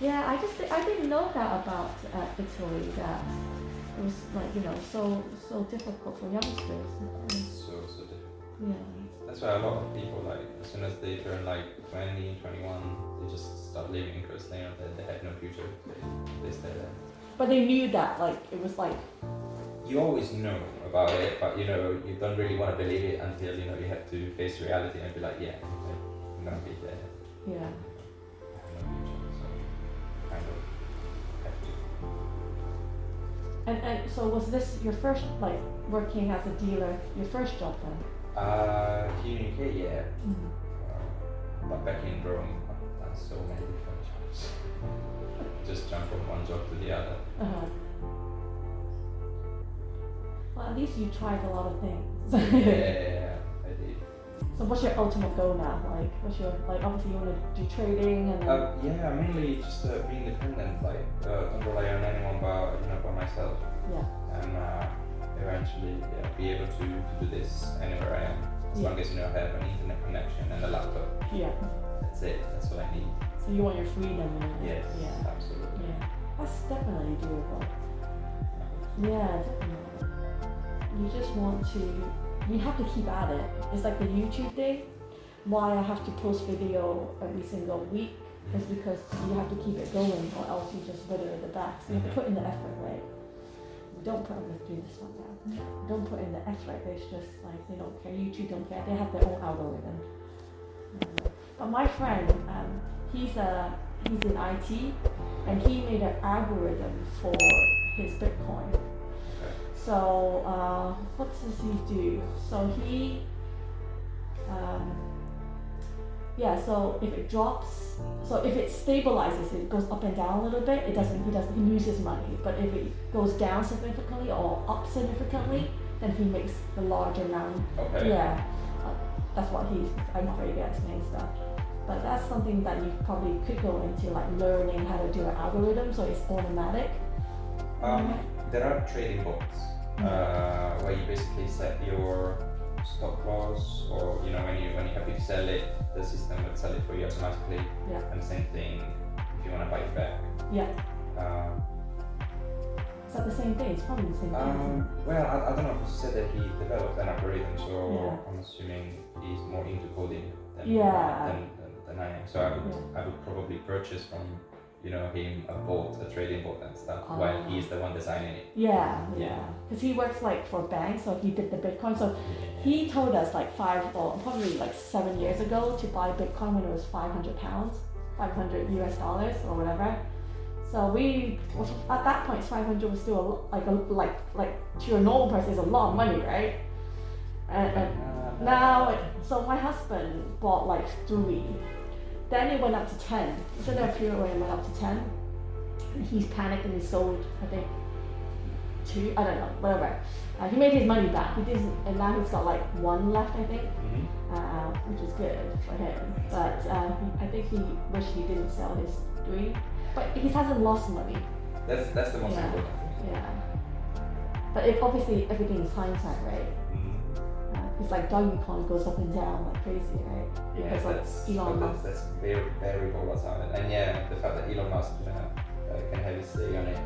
Yeah, I didn't know that about Italy, that it was like, so difficult for youngsters. So difficult. Yeah. That's why a lot of people, like, as soon as they turn like 20, 21, they just start leaving because they know that they have no future. They stay there. But they knew that, like, it was like... You always know about it, but you don't really want to believe it until you have to face reality and be like, yeah, I'm gonna be there. Yeah. I have no future, so kind of have to. And so was this your first, like, working as a dealer, your first job then? Here in UK, yeah. Mm-hmm. But back in Rome, I've done so many different jobs. Just jump from one job to the other. Uh-huh. Well, at least you tried a lot of things. Yeah, I did. So what's your ultimate goal now? Like, obviously you want to do trading and then... Yeah, mainly just be independent, like, don't rely on anyone but, by myself. Yeah. And eventually, be able to do this anywhere I am. As long as, I have an internet connection and a laptop. Yeah. That's it, that's all I need. So you want your freedom and... Yes, yeah. absolutely. Yeah. That's definitely doable. Yeah, definitely. You just want to... You have to keep at it. It's like the YouTube thing. Why I have to post video every single week is because you have to keep it going, or else you just wither at the back. So you have to put in the effort, right? Don't put in do this one now. Don't put in the effort. It's just like they don't care. YouTube don't care. They have their own algorithm. But my friend, he's in IT, and he made an algorithm for his Bitcoin. So what does he do? So he, so if it drops, so if it stabilizes, it goes up and down a little bit, he loses money. But if it goes down significantly or up significantly, then he makes the large amount. Okay. Yeah, that's what I'm not very good at explaining stuff. But that's something that you probably could go into, like learning how to do an algorithm so it's automatic. There are trading bots where you basically set your stop loss, or when you're happy to sell it, the system will sell it for you automatically. Yeah. And same thing if you want to buy it back. Yeah. Is that the same thing? It's probably the same thing. Well, I don't know, because he said that he developed an algorithm, so I'm assuming he's more into coding than I am. So I would probably purchase from him a trading bot and stuff, while he's the one designing it. Yeah. Because he works like for banks, so he did the Bitcoin. So he told us like 7 years ago to buy Bitcoin when it was £500, $500 or whatever. So at that point, 500 was still like to a normal person is a lot of money, right? And now, so my husband bought like 3. Then it went up to 10. So there a period where it went up to 10. And he's panicked and he sold, I think, 2. I don't know, whatever. He made his money back. He didn't, and now he's got like 1 left, I think, which is good for him. But I think he wished he didn't sell his 3. But he hasn't lost money. That's the most important thing. Yeah. But obviously everything is hindsight, right? It's like Dogecoin goes up and down like crazy, right? Yeah, because Elon Musk. That's very, very volatile. And the fact that Elon Musk can have his say on it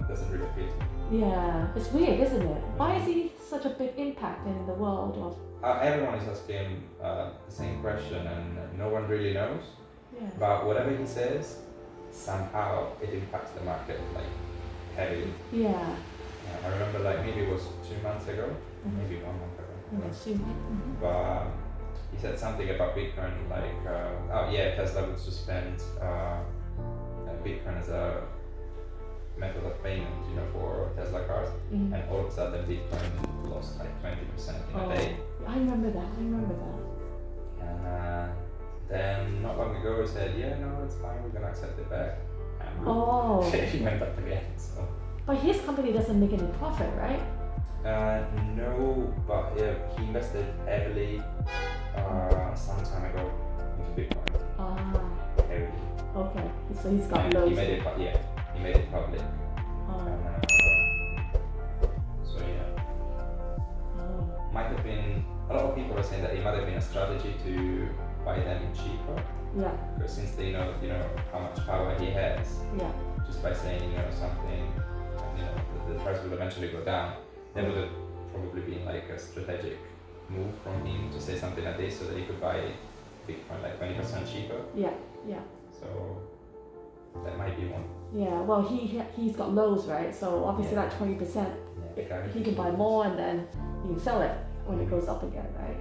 doesn't really fit. Yeah, it's weird, isn't it? Why is he such a big impact in the world of? Everyone is asking the same question, and no one really knows. Yeah. But whatever he says, somehow it impacts the market like heavily. Yeah. I remember like maybe it was 2 months ago, maybe 1 month ago. But he said something about Bitcoin, like, Tesla would suspend Bitcoin as a method of payment, for Tesla cars, and all of a sudden Bitcoin lost like 20% in a day. I remember that. And then not long ago he said, no, it's fine, we're gonna accept it back. And he went up again. So. But his company doesn't make any profit, right? No, but he invested heavily some time ago into Bitcoin. Heavily. Okay, so he's got loads. He made it public. Might have been, a lot of people are saying that it might have been a strategy to buy them cheaper, Yeah. Because since they know, how much power he has, Yeah. just by saying, something, the price will eventually go down. That would have probably been like a strategic move from him to say something like this so that he could buy Bitcoin like 20% cheaper. Yeah. Yeah. So that might be one. Yeah. Well, he's got lows, right? So obviously Yeah. that 20%, Yeah, he can buy more and then he can sell it when it goes up again, right?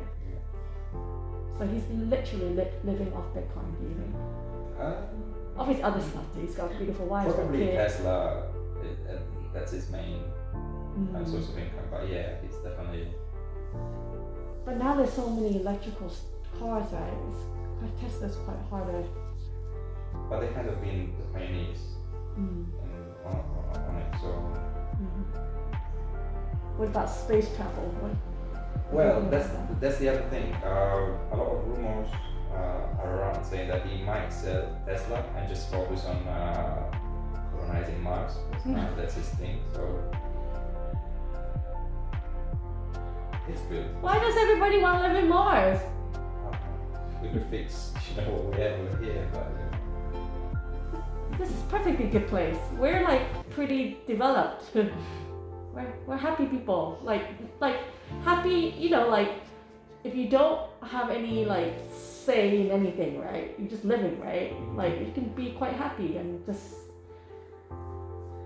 So he's literally living off Bitcoin, do you think? Obviously other stuff too. He's got a beautiful wife. Probably Tesla, that's his main source of income. But yeah, he's definitely. But now there's so many electrical cars, right? Tesla's quite harder. But they've kind of been the pioneers on it, so. What about space travel? Well, that's the other thing. A lot of rumors are around saying that he might sell Tesla and just focus on colonizing Mars. That's his thing. So it's good. Why does everybody want to live in Mars? We could fix, what we have over here, but. This is a perfectly good place. We're like pretty developed. We're happy people. Like happy, like if you don't have any like say in anything, right? You're just living, right? Like you can be quite happy and just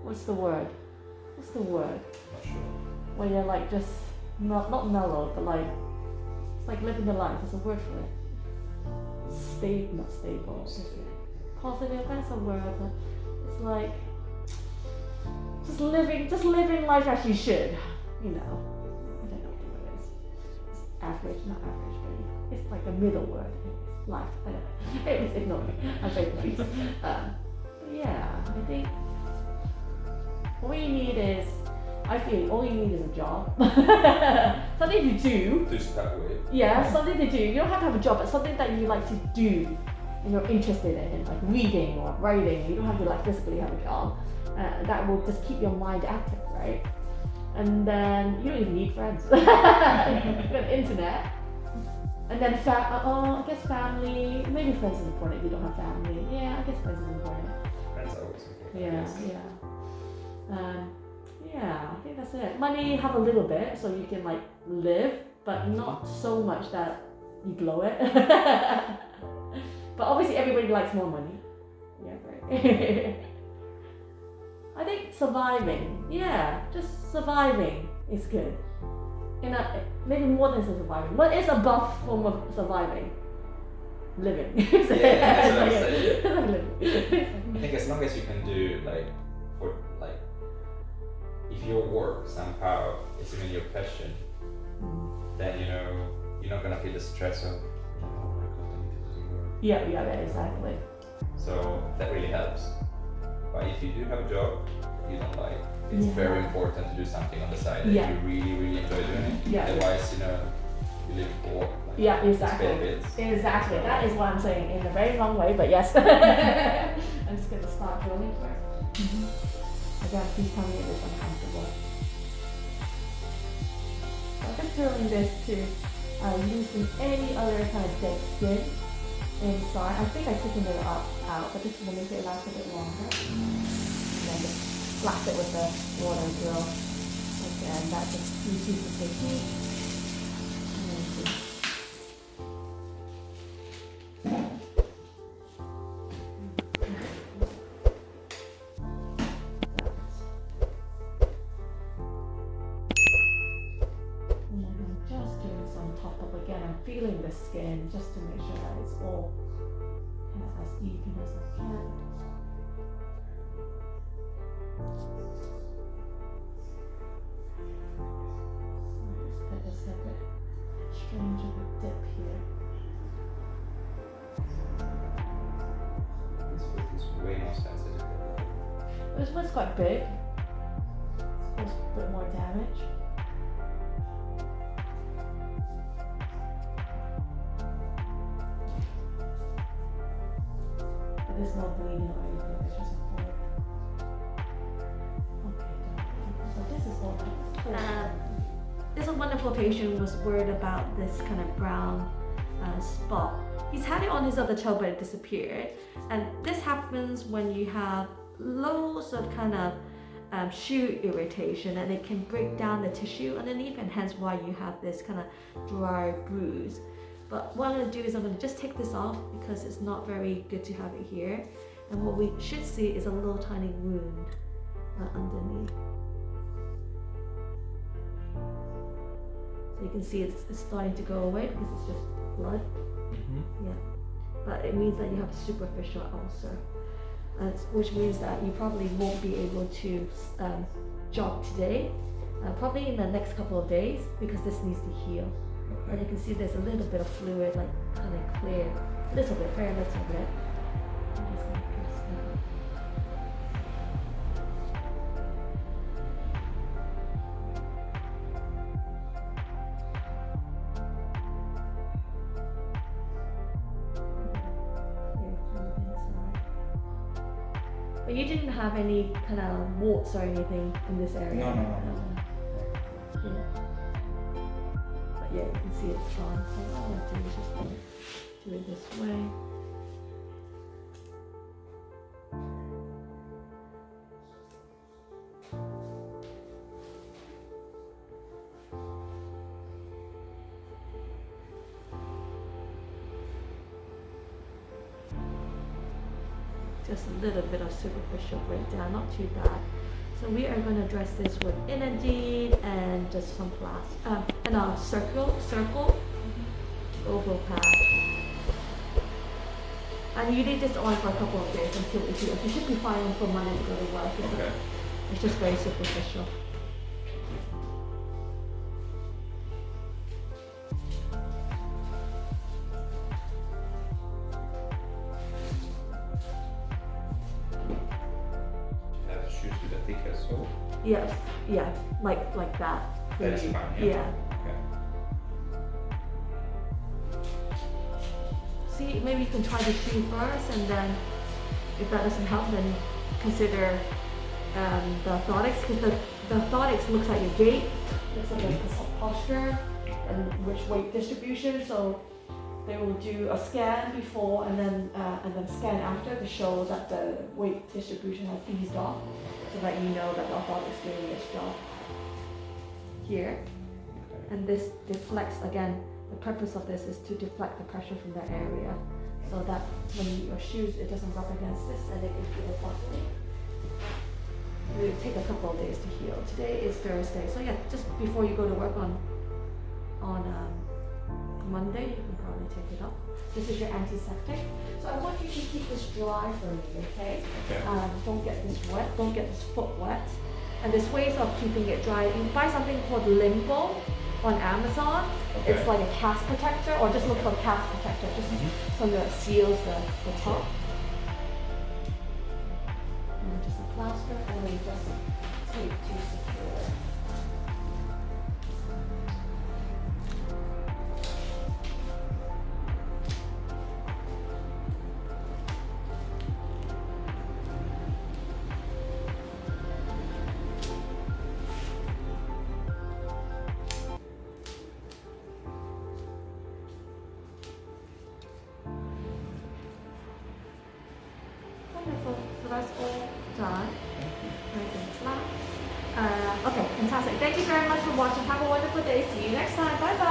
what's the word? Not sure. When you're like just not mellow, but like it's like living the life. There's a word for it. Not stable. Positive, that's a word. It's like just living life as you should, I don't know what it is. It's average, not average, but it's like a middle word. It's life, I don't know. Anyways, ignore me. I'm very confused. But yeah, I think all you need is a job. Something to do. To start with. Yeah, something to do. You don't have to have a job, but something that you like to do and you're interested in, like reading or writing. You don't have to like physically have a job. That will just keep your mind active, right? And then you don't even need friends. You've got internet. And then I guess family. Maybe friends is important if you don't have family. Yeah, I guess friends is important. Friends are always important. Yeah, I think that's it. Money, have a little bit so you can like live, but not so much that you blow it. But obviously everybody likes more money. Yeah, right. I think surviving. Yeah, just surviving is good. Maybe more than surviving. What is above form of surviving? Living. Yeah, that's what I'm saying. I think as long as you can do if your work somehow is even your passion, then you're not gonna feel the stress of oh my god, I need to do work. Yeah, exactly. So that really helps. But if you do have a job you don't like, it's very important to do something on the side that you really, really enjoy doing it. Yeah. Otherwise, you live poor. Exactly. Exactly. That is what I'm saying in a very wrong way, but yes. I'm just gonna start drilling first. Again, please tell me if it's uncomfortable. So I'm just drilling this to loosen any other kind of dead skin inside. I think I took it out, but this is going to make it last a bit longer. And then just slap it with the water drill. Again, that just reduces the heat. Feeling the skin just to make sure that it's all kind of as even as I can. This is a bit strange of a dip here. This foot is way more sensitive. This one's quite big. There's a bit more damage. There's no bleeding or anything, it's just a hole. Okay, so this is all. This wonderful patient was worried about this kind of brown spot he's had it on his other toe, but it disappeared. And this happens when you have loads of kind of shoe irritation, and it can break down the tissue underneath, and hence why you have this kind of dry bruise. But what I'm going to do is I'm going to just take this off because it's not very good to have it here. And what we should see is a little tiny wound underneath. So you can see it's starting to go away because it's just blood. Yeah. But it means that you have a superficial ulcer, which means that you probably won't be able to jog today, probably in the next couple of days, because this needs to heal. And you can see there's a little bit of fluid, like kind of clear, little bit, very little bit. I'm just gonna press that. Clear from the inside. But you didn't have any kind of warts or anything in this area? No. Yeah. Yeah, you can see it's gone. So all I have to do is just do it this way. Just a little bit of superficial breakdown, not too bad. So we are going to address this with Indeed and just some plaster, and a circle, oval pad. And you need this on for a couple of days until it heals. You should be fine for Monday to go to work. Okay. It's just very superficial. Yes, yeah, like that. That is fine, yeah. Okay. See, maybe you can try the shoe first, and then if that doesn't help, then consider the orthotics, because the orthotics looks at your gait, looks at the posture, and which weight distribution. So they will do a scan before and then scan after to show that the weight distribution has eased off, so that you know that the orthotics is doing its job here. And this deflects, again, the purpose of this is to deflect the pressure from that area, so that when your shoes, it doesn't rub against this and it can heal properly. It will take a couple of days to heal. Today is Thursday, so yeah, just before you go to work on Monday, you can probably take it up. This is your antiseptic. So I want you to keep this dry for me, okay? Don't get this wet, don't get this foot wet. And there's ways of keeping it dry. You can buy something called Limbo on Amazon. It's like a cast protector, or just look for a cast protector, just something that seals the top. And just a plaster, and then just tape to secure it. Wonderful. So that's all done. Nice and flat. Okay, fantastic. Thank you very much for watching. Have a wonderful day. See you next time. Bye bye.